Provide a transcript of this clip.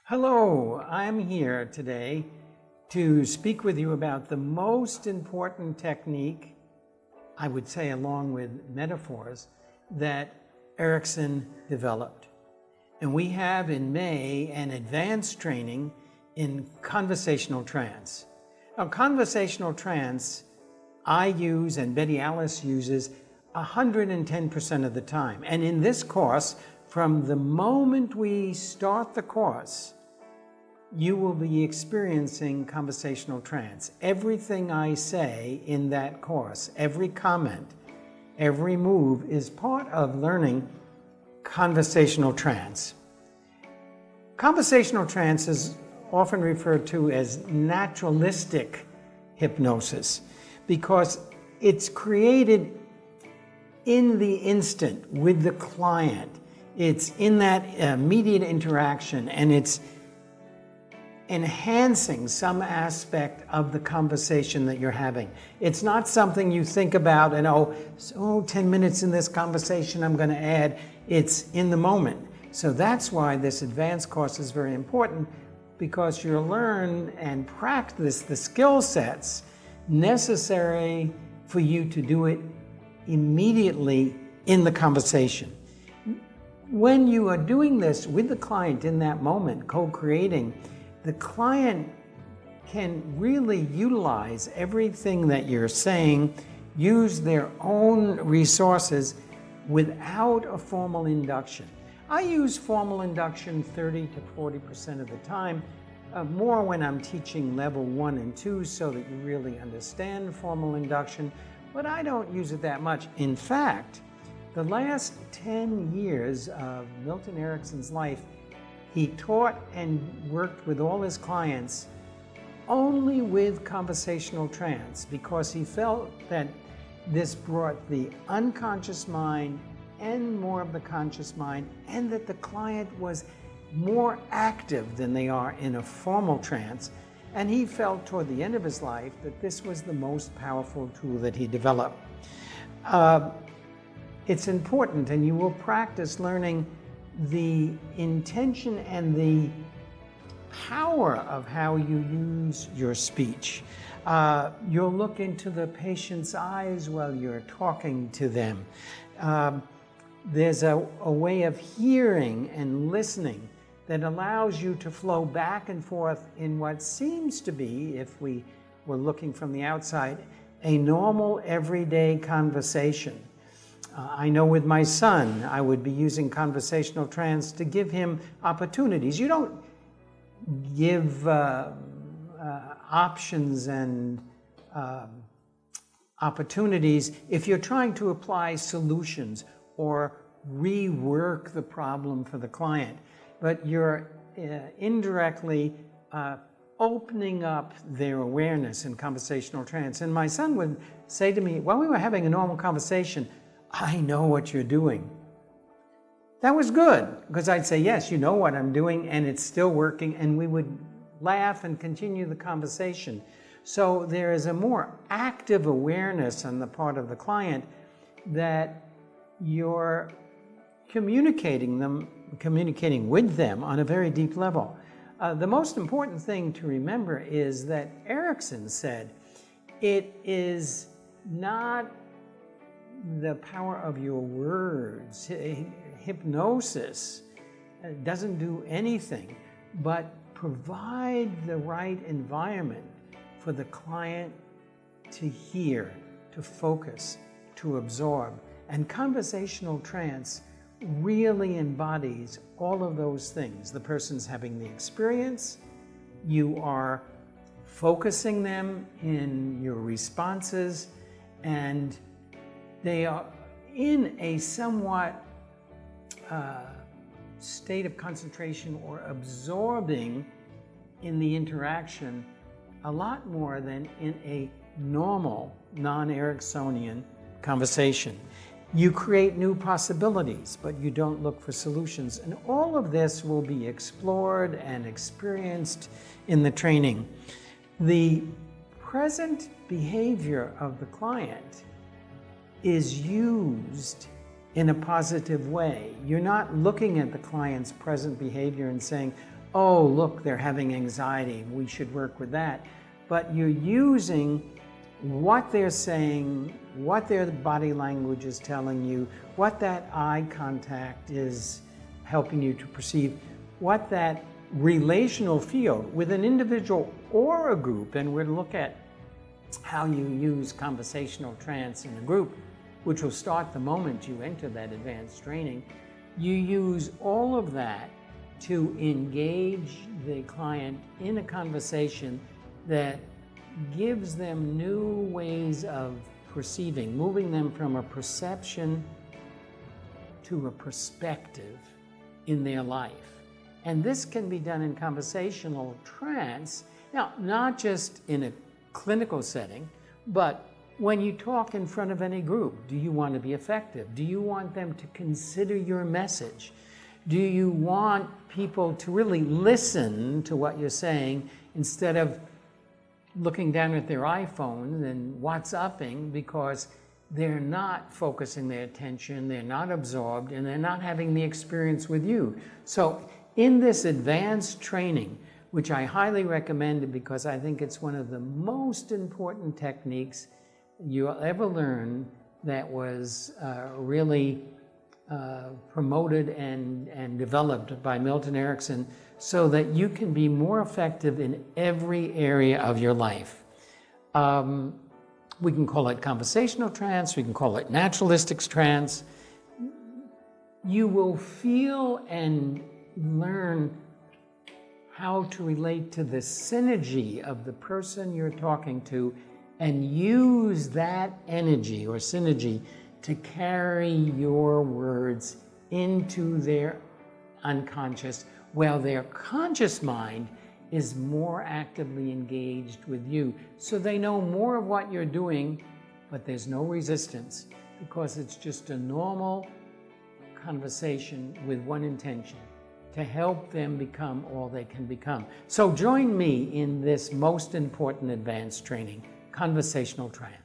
Hello, I'm here today to speak with you about the most important technique, I would say along with metaphors, that Erickson developed. And we have in May an advanced training in conversational trance. Now, conversational trance I use and Betty Alice uses 110% of the time. And in this course, from the moment we start the course, you will be experiencing conversational trance. Everything I say in that course, every comment, every move is part of learning conversational trance. Conversational trance is often referred to as naturalistic hypnosis because it's created in the instant with the client. It's in that immediate interaction, and it's enhancing some aspect of the conversation that you're having. It's not something you think about and 10 minutes in this conversation I'm going to add. It's in the moment. So that's why this advanced course is very important, because you'll learn and practice the skill sets necessary for you to do it immediately in the conversation. When you are doing this with the client in that moment, co-creating, the client can really utilize everything that you're saying, use their own resources without a formal induction. I use formal induction 30 to 40% of the time, more when I'm teaching level 1 and 2 so that you really understand formal induction, but I don't use it that much. In fact, the last 10 years of Milton Erickson's life, he taught and worked with all his clients only with conversational trance, because he felt that this brought the unconscious mind and more of the conscious mind, and that the client was more active than they are in a formal trance. And he felt toward the end of his life that this was the most powerful tool that he developed. It's important, and you will practice learning the intention and the power of how you use your speech. You'll look into the patient's eyes while you're talking to them. There's a way of hearing and listening that allows you to flow back and forth in what seems to be, if we were looking from the outside, a normal everyday conversation. I know with my son, I would be using conversational trance to give him opportunities. You don't give options and opportunities if you're trying to apply solutions or rework the problem for the client, but you're indirectly opening up their awareness in conversational trance. And my son would say to me, while we were having a normal conversation, "I know what you're doing." That was good, because I'd say, "Yes, you know what I'm doing, and it's still working," and we would laugh and continue the conversation. So there is a more active awareness on the part of the client that you're communicating with them on a very deep level. The most important thing to remember is that Erickson said, it is not the power of your words. Hypnosis doesn't do anything but provide the right environment for the client to hear, to focus, to absorb. And conversational trance really embodies all of those things. The person's having the experience, you are focusing them in your responses, and they are in a somewhat state of concentration or absorbing in the interaction a lot more than in a normal, non-Ericksonian conversation. You create new possibilities, but you don't look for solutions. And all of this will be explored and experienced in the training. The present behavior of the client is used in a positive way. You're not looking at the client's present behavior and saying, oh, look, they're having anxiety, we should work with that. But you're using what they're saying, what their body language is telling you, what that eye contact is helping you to perceive, what that relational field with an individual or a group, and we're to look at how you use conversational trance in a group, which will start the moment you enter that advanced training. You use all of that to engage the client in a conversation that gives them new ways of perceiving, moving them from a perception to a perspective in their life. And this can be done in conversational trance, now not just in a clinical setting, but when you talk in front of any group. Do you want to be effective? Do you want them to consider your message? Do you want people to really listen to what you're saying instead of looking down at their iPhone and WhatsApping because they're not focusing their attention, they're not absorbed, and they're not having the experience with you? So in this advanced training, which I highly recommend because I think it's one of the most important techniques you'll ever learn, that was really promoted and developed by Milton Erickson, so that you can be more effective in every area of your life. We can call it conversational trance, we can call it naturalistic trance. You will feel and learn how to relate to the synergy of the person you're talking to and use that energy or synergy to carry your words into their unconscious, while their conscious mind is more actively engaged with you. So they know more of what you're doing, but there's no resistance because it's just a normal conversation with one intention: to help them become all they can become. So join me in this most important advanced training, conversational trance.